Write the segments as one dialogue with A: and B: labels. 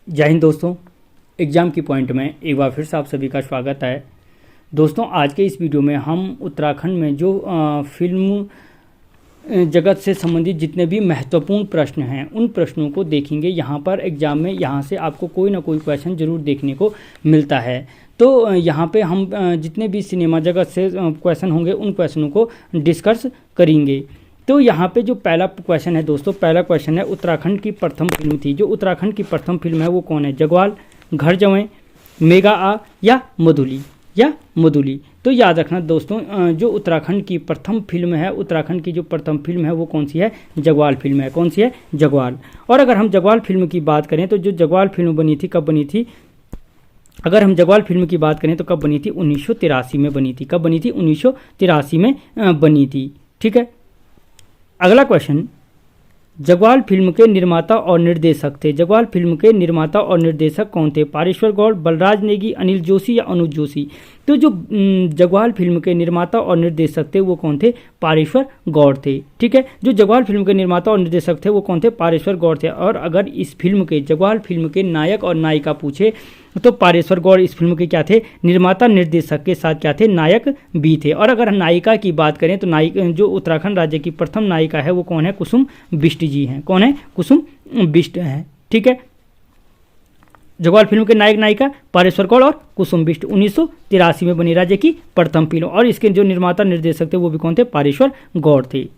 A: जय हिंद दोस्तों। एग्ज़ाम की पॉइंट में एक बार फिर से आप सभी का स्वागत है। दोस्तों आज के इस वीडियो में हम उत्तराखंड में जो फिल्म जगत से संबंधित जितने भी महत्वपूर्ण प्रश्न हैं उन प्रश्नों को देखेंगे। यहाँ पर एग्ज़ाम में यहाँ से आपको कोई ना कोई क्वेश्चन ज़रूर देखने को मिलता है। तो यहाँ पे हम जितने भी सिनेमा जगत से क्वेश्चन होंगे उन क्वेश्चनों को डिस्कस करेंगे। तो यहाँ पे जो पहला क्वेश्चन है दोस्तों, पहला क्वेश्चन है उत्तराखंड की प्रथम फिल्म थी। जो उत्तराखंड की प्रथम फिल्म है वो कौन है? जगवाल, घर जवें, मेगा आ या मधुली। तो याद रखना दोस्तों, जो उत्तराखंड की प्रथम फिल्म है, उत्तराखंड की जो प्रथम फिल्म है वो कौन सी है? जगवाल फिल्म है। कौन सी है? जगवाल। और अगर हम जगवाल फिल्म की बात करें तो जो जगवाल फिल्म बनी थी कब बनी थी? अगर हम जगवाल फिल्म की बात करें तो कब बनी थी? 1983 में बनी थी। कब बनी थी? 1983 में बनी थी। ठीक है। अगला क्वेश्चन, जगवाल फिल्म के निर्माता और निर्देशक थे। जगवाल फिल्म के निर्माता और निर्देशक कौन थे? पारेश्वर गौड़, बलराज नेगी, अनिल जोशी या अनुज जोशी। तो जो जगवाल फिल्म के निर्माता और निर्देशक थे वो कौन थे? पारेश्वर गौड़ थे। ठीक है। जो जगवाल फिल्म के निर्माता और निर्देशक थे वो कौन थे? पारेश्वर गौड़ थे। और अगर इस फिल्म के जगवाल फिल्म के नायक और नायिका पूछे तो पारेश्वर गौड़ इस फिल्म के क्या थे? निर्माता निर्देशक के साथ क्या थे? नायक भी थे। और अगर नायिका की बात करें तो नायिका जो उत्तराखंड राज्य की प्रथम नायिका है वो कौन है? कुसुम बिष्ट जी हैं। कौन है? कुसुम बिष्ट हैं। ठीक है। जगवाल फिल्म के नायक नायिका पारेश्वर गौड़ और कुसुम बिष्ट 1983 में बनी राज्य की प्रथम फिल्म। और इसके जो निर्माता निर्देशक थे वो भी कौन थे? पारेश्वर गौड़ थे।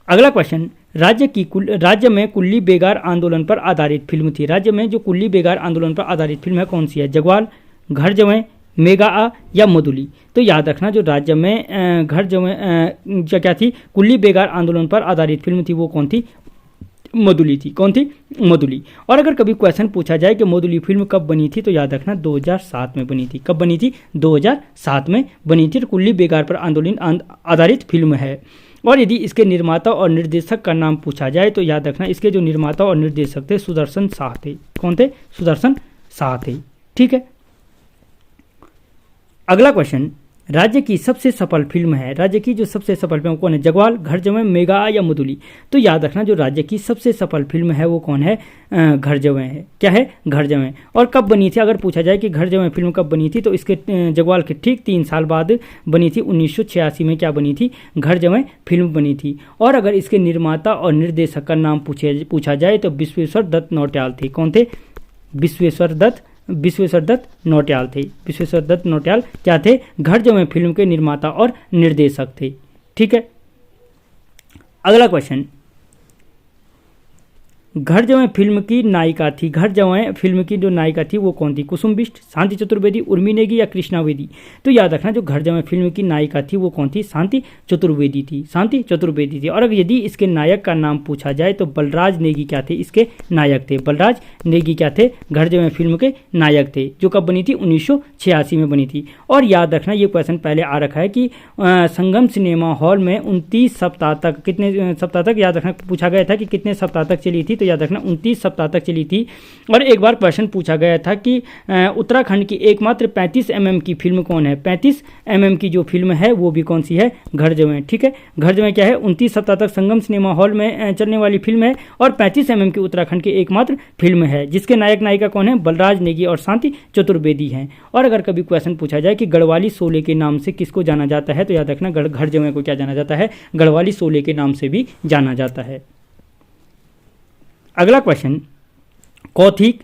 A: अगला क्वेश्चन, राज्य में कुल्ली बेगार आंदोलन पर आधारित फिल्म थी। राज्य में जो कुल्ली बेगार आंदोलन पर आधारित फिल्म है कौन सी है? जगवाल, घर जवें, मेगा आ या मधुली। तो याद रखना जो राज्य में घर जवें क्या थी? कुल्ली बेगार आंदोलन पर आधारित फिल्म थी वो कौन थी? मधुली थी। कौन थी? मधुली। और अगर कभी क्वेश्चन पूछा जाए कि मधुली फिल्म कब बनी थी तो याद रखना 2007 में बनी थी। कब बनी थी? 2007 में बनी थी। कुल्ली बेगार पर आंदोलन आधारित फिल्म है। और यदि इसके निर्माता और निर्देशक का नाम पूछा जाए तो याद रखना इसके जो निर्माता और निर्देशक थे सुदर्शन शाह थे। कौन थे? सुदर्शन शाह थे। ठीक है। अगला क्वेश्चन, राज्य की सबसे सफल फिल्म है। राज्य की जो सबसे सफल फिल्म कौन है? जगवाल, घर जवें, मेगा आ या मधुली। तो याद रखना जो राज्य की सबसे सफल फिल्म है वो कौन है? घर जवें है। क्या है? घर जवें। और कब बनी थी? अगर पूछा जाए कि घर जवें फिल्म कब बनी थी तो इसके जगवाल के ठीक 3 साल बाद बनी थी। 1986 में क्या बनी थी? घर जवें फिल्म बनी थी। और अगर इसके निर्माता और निर्देशक का नाम पूछा जाए तो विश्वेश्वर दत्त नौटियाल थे। कौन थे? विश्वेश्वर दत्त नौटियाल थे। विश्वेश्वर दत्त नौटियाल क्या थे? घर जवें फिल्म के निर्माता और निर्देशक थे। ठीक है। अगला क्वेश्चन, घर जवें फिल्म की नायिका थी। घर जवें फिल्म की जो नायिका थी वो कौन थी? कुसुम बिष्ट, शांति चतुर्वेदी, उर्मी नेगी या कृष्णा बेदी। तो याद रखना जो घर जवें फिल्म की नायिका थी वो कौन थी? शांति चतुर्वेदी थी। शांति चतुर्वेदी थी। और अगर यदि इसके नायक का नाम पूछा जाए तो बलराज नेगी क्या थे? इसके नायक थे। बलराज नेगी क्या थे? घर जवें फिल्म के नायक थे। जो कब बनी थी? 1986 में बनी थी। और याद रखना ये क्वेश्चन पहले आ रखा है कि संगम सिनेमा हॉल में 29 सप्ताह तक, कितने सप्ताह तक याद रखना पूछा गया था कि कितने सप्ताह तक चली थी? याद रखना 29 सप्ताह तक चली थी। और एक बार क्वेश्चन पूछा गया था कि उत्तराखंड की एकमात्र 35 mm की फिल्म कौन है? 35 mm की जो फिल्म है वो भी कौन सी है? घर जवें। ठीक है। घर जवें क्या है? 29 सप्ताह तक संगम सिनेमा हॉल में चलने वाली फिल्म है और 35 mm की उत्तराखंड की एकमात्र फिल्म है जिसके नायक नायिका कौन है? बलराज नेगी और शांति चतुर्वेदी हैं। और अगर कभी क्वेश्चन पूछा जाए कि गढ़वाली शोले के नाम से किसको जाना जाता है तो याद रखना घर जवें को क्या जाना जाता है? गढ़वाली शोले के नाम से भी जाना जाता है। अगला क्वेश्चन, कौथिक,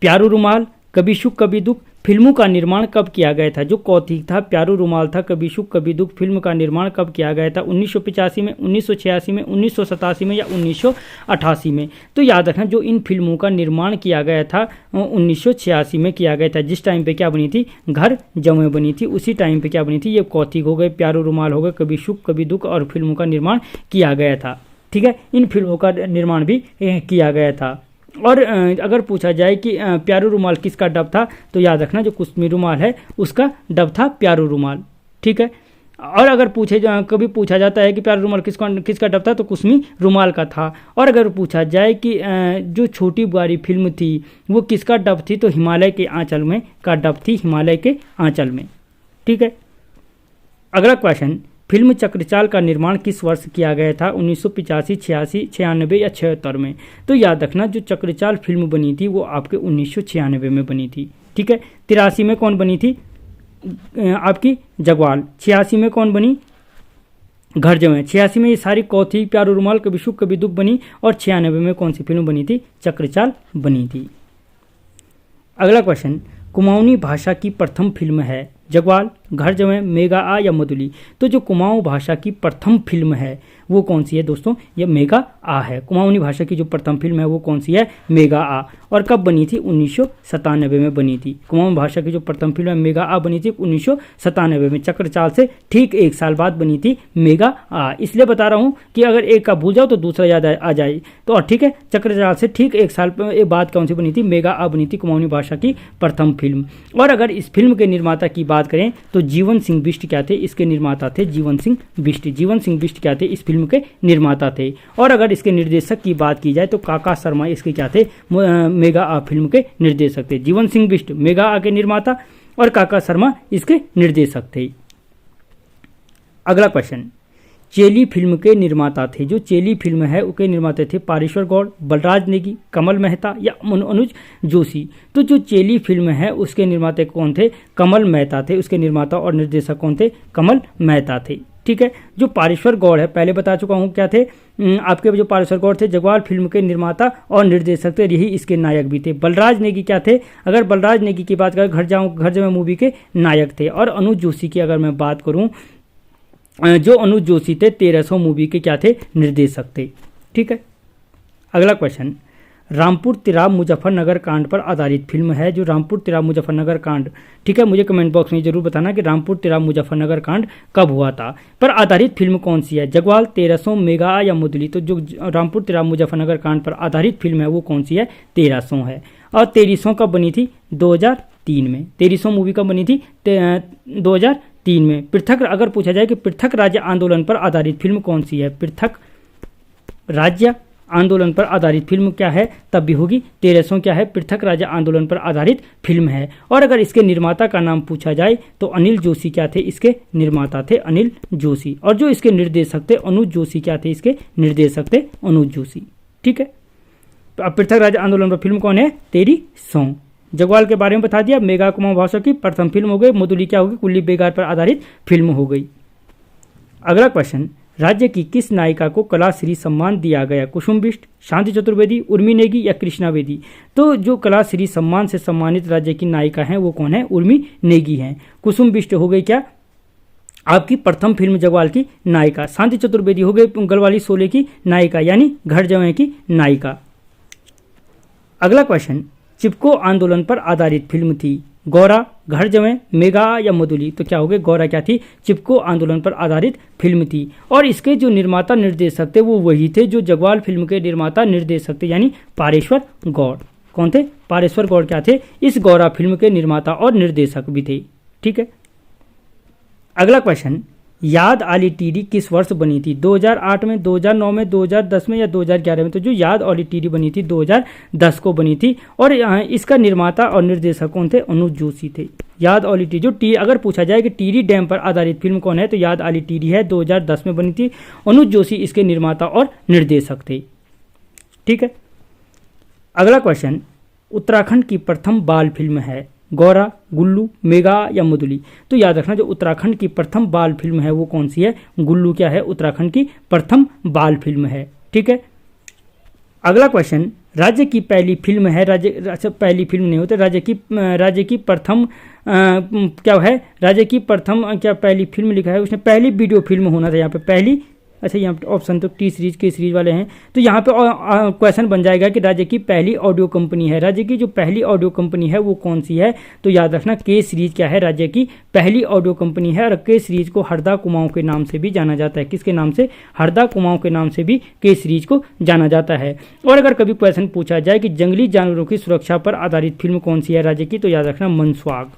A: प्यारू रुमाल, कभी सुख कभी दुख फिल्मों का निर्माण कब किया गया था? जो कौथिक था, प्यारू रुमाल था, कभी सुख कभी दुख फिल्म का निर्माण कब किया गया था? 1985 में, 1986 में, 1987 में या 1988 में। तो याद रखना जो इन फिल्मों का निर्माण किया गया था 1986 में किया गया था। जिस टाइम पे क्या बनी थी? घर जवें बनी थी, उसी टाइम पे क्या बनी थी? ये कौथिक हो गए, प्यारू रुमाल हो गए, कभी सुख कभी दुख और फिल्मों का निर्माण किया गया था। ठीक है। इन फिल्मों का निर्माण भी किया गया था। और अगर पूछा जाए कि प्यारू रुमाल किसका डब था तो याद रखना जो कुसमी रुमाल है उसका डब था प्यारू रुमाल। ठीक है। और अगर कभी पूछा जाता है कि प्यारू रुमाल किसका डब था तो कुसमी रुमाल का था। और अगर पूछा जाए कि जो छोटी बुआरी फिल्म थी वो किसका डब थी तो हिमालय के आंचल में का डब थी, हिमालय के आंचल में। ठीक है। अगला क्वेश्चन, फिल्म चक्रचाल का निर्माण किस वर्ष किया गया था? 1985, 86, 96 या 76 में? तो याद रखना जो चक्रचाल फिल्म बनी थी वो आपके 1996 में बनी थी। ठीक है। 83 में कौन बनी थी? आपकी जगवाल। 86 में कौन बनी? घर जमाए। 86 में ये सारी कौथी, प्यारो रुमाल, कभी सुख कभी दुख बनी। और 96 में कौन सी फिल्म बनी थी? चक्रचाल बनी थी। अगला क्वेश्चन, कुमाऊनी भाषा की प्रथम फिल्म है जगवाल, घर जमाए, मेगा आ या मधुली? तो जो कुमाऊं भाषा की प्रथम फिल्म है वो कौन सी है दोस्तों? ये मेगा आ है। कुमाऊनी भाषा की जो प्रथम फिल्म है वो कौन सी है? मेगा आ। और कब बनी थी? 1997 में बनी थी। कुमाऊं भाषा की जो प्रथम फिल्म है मेगा आ बनी थी 1997 में। चक्रचाल से ठीक 1 साल बाद बनी थी मेगा आ। इसलिए बता रहा हूँ कि अगर एक का भूल जाओ तो दूसरा याद आ जाए। तो ठीक है, चक्रचाल से ठीक 1 साल बाद कौन सी बनी थी? मेगा आ बनी थी, कुमाऊनी भाषा की प्रथम फिल्म। और अगर इस फिल्म के निर्माता की बात करें तो जीवन सिंह बिष्ट क्या थे? इसके निर्माता थे जीवन सिंह बिष्ट। जीवन सिंह बिष्ट क्या थे? इस फिल्म के निर्माता थे। और अगर इसके निर्देशक की बात की जाए तो काका शर्मा इसके क्या थे? मेगा आ फिल्म के निर्देशक थे। जीवन सिंह बिष्ट मेगा आ के निर्माता और काका शर्मा इसके निर्देशक थे। अगला क्वेश्चन, चेली फिल्म के निर्माता थे। जो चेली फिल्म है उसके निर्माता थे पारेश्वर गौड़, बलराज नेगी, कमल मेहता या अनुज जोशी? तो जो चेली फिल्म है उसके निर्माता कौन थे? कमल मेहता थे। उसके निर्माता और निर्देशक कौन थे? कमल मेहता थे। ठीक है। जो पारेश्वर गौड़ है पहले बता चुका हूँ क्या थे आपके। जो पारेश्वर गौड़ थे जगवाल फिल्म के निर्माता और निर्देशक थे, यही इसके नायक भी थे। बलराज नेगी क्या थे? अगर बलराज नेगी की बात करें घर जाऊँ मूवी के नायक थे। और अनुज जोशी की अगर मैं बात करूँ, जो अनुज जोशी थे 1300 मूवी के क्या थे? निर्देशक थे। ठीक है। अगला क्वेश्चन, रामपुर तिराब मुजफ्फरनगर कांड पर आधारित फिल्म है। जो रामपुर तिराब मुजफ्फरनगर कांड, ठीक है, मुझे कमेंट बॉक्स में जरूर बताना कि रामपुर तिराब मुजफ्फरनगर कांड कब हुआ था। पर आधारित फिल्म कौन सी है? जगवाल, 1300, मेगा या मुदली? तो जो रामपुर तिराब मुजफ्फरनगर कांड पर आधारित फिल्म है वो कौन सी है? 1300 है। और 1300 कब बनी थी? 2003 में। 1300 मूवी कब बनी थी? 2003 में। पृथक अगर पूछा जाए कि पृथक राज्य आंदोलन पर आधारित फिल्म कौन सी है? पृथक राज्य आंदोलन पर आधारित फिल्म क्या है? तब भी होगी 1300 क्या है? पृथक राज्य आंदोलन पर आधारित फिल्म है। और अगर इसके निर्माता का नाम पूछा जाए तो अनिल जोशी क्या थे? इसके निर्माता थे अनिल जोशी। और जो इसके निर्देशक थे अनुज जोशी क्या थे? इसके निर्देशक थे अनुज जोशी। ठीक है। तो अब पृथक राज्य आंदोलन पर फिल्म कौन है? 1300। जगवाल के बारे में बता दिया। मेगा कुमाऊं भाषा की प्रथम फिल्म हो गई। मधुली क्या होगी? कुल्ली बेगार पर आधारित फिल्म हो गई। अगला क्वेश्चन, राज्य की किस नायिका को कलाश्री सम्मान दिया गया? कुसुम बिष्ट, शांति चतुर्वेदी, उर्मी नेगी या कृष्णा बेदी? तो जो कलाश्री सम्मान से सम्मानित राज्य की नायिका हैं वो कौन है? उर्मी नेगी हैं। कुसुम बिष्ट हो गई क्या आपकी प्रथम फिल्म जगवाल की नायिका। शांति चतुर्वेदी हो गई गढ़वाली शोले की नायिका यानी घर जमाए की नायिका। अगला क्वेश्चन, चिपको आंदोलन पर आधारित फिल्म थी। गौरा, घर जमाए, मेगा या मधुली? तो क्या हो गए? गौरा क्या थी? चिपको आंदोलन पर आधारित फिल्म थी। और इसके जो निर्माता निर्देशक थे वो वही थे जो जगवाल फिल्म के निर्माता निर्देशक थे यानी पारेश्वर गौड़। कौन थे? पारेश्वर गौड़ क्या थे? इस गौरा फिल्म के निर्माता और निर्देशक भी थे। ठीक है। अगला क्वेश्चन, याद आली टीडी किस वर्ष बनी थी? 2008 में, 2009 में, 2010 में या 2011 में? तो जो याद आली टीडी बनी थी 2010 को बनी थी। और इसका निर्माता और निर्देशक कौन थे? अनुज जोशी थे। याद आली टीडी जो अगर पूछा जाए कि टीडी डैम पर आधारित फिल्म कौन है तो याद आली टीडी है, 2010 में बनी थी। अनुज जोशी इसके निर्माता और निर्देशक थे। ठीक है। अगला क्वेश्चन, उत्तराखंड की प्रथम बाल फिल्म है। गौरा, गुल्लू, मेगा या मधुली? तो याद रखना जो उत्तराखंड की प्रथम बाल फिल्म है वो कौन सी है? गुल्लू क्या है? उत्तराखंड की प्रथम बाल फिल्म है। ठीक है। अगला क्वेश्चन, राज्य की पहली फिल्म है। पहली फिल्म नहीं होती, राज्य की प्रथम क्या है? राज्य की प्रथम क्या पहली फिल्म लिखा है उसने? पहली वीडियो फिल्म होना था यहाँ पे पहली। अच्छा, यहाँ पे ऑप्शन तो टी सीरीज के सीरीज वाले हैं तो यहाँ पे क्वेश्चन बन जाएगा कि राज्य की पहली ऑडियो कंपनी है। राज्य की जो पहली ऑडियो कंपनी है वो कौन सी है? तो याद रखना के सीरीज क्या है? राज्य की पहली ऑडियो कंपनी है। और के सीरीज को हरदा कुमाऊं के नाम से भी जाना जाता है। किसके नाम से? हरदा कुमाऊं के नाम से भी के सीरीज को जाना जाता है। और अगर कभी क्वेश्चन पूछा जाए कि जंगली जानवरों की सुरक्षा पर आधारित फिल्म कौन सी है राज्य की? तो याद रखना मनस्वाग।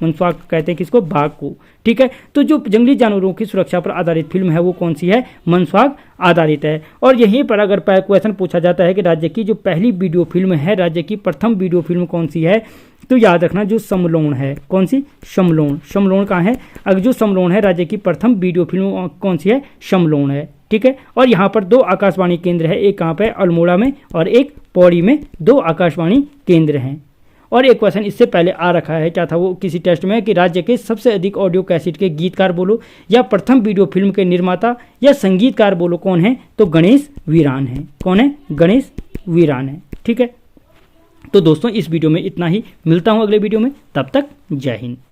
A: मनस्वाक कहते हैं किसको, बाघ को। ठीक है, तो जो जंगली जानवरों की सुरक्षा पर आधारित फिल्म है वो कौन सी है, मनस्वाक आधारित है। और यहीं पर अगर क्वेश्चन पूछा जाता है कि राज्य की जो पहली वीडियो फिल्म है, राज्य की प्रथम वीडियो फिल्म कौन सी है, तो याद रखना जो समलोन है, कौन सी, समलोन। समलोन कहाँ है, अगर जो समलोन है राज्य की प्रथम वीडियो फिल्म कौन सी है, समलोन है। ठीक है, और यहाँ पर 2 आकाशवाणी केंद्र है, एक कहाँ पे, अल्मोड़ा में और एक पौड़ी में 2 आकाशवाणी केंद्र हैं। और एक क्वेश्चन इससे पहले आ रखा है, क्या था वो किसी टेस्ट में, कि राज्य के सबसे अधिक ऑडियो कैसेट के गीतकार बोलो, या प्रथम वीडियो फिल्म के निर्माता या संगीतकार बोलो, कौन है, तो गणेश वीरान है। कौन है, गणेश वीरान है। ठीक है, तो दोस्तों इस वीडियो में इतना ही, मिलता हूँ अगले वीडियो में, तब तक जय हिंद।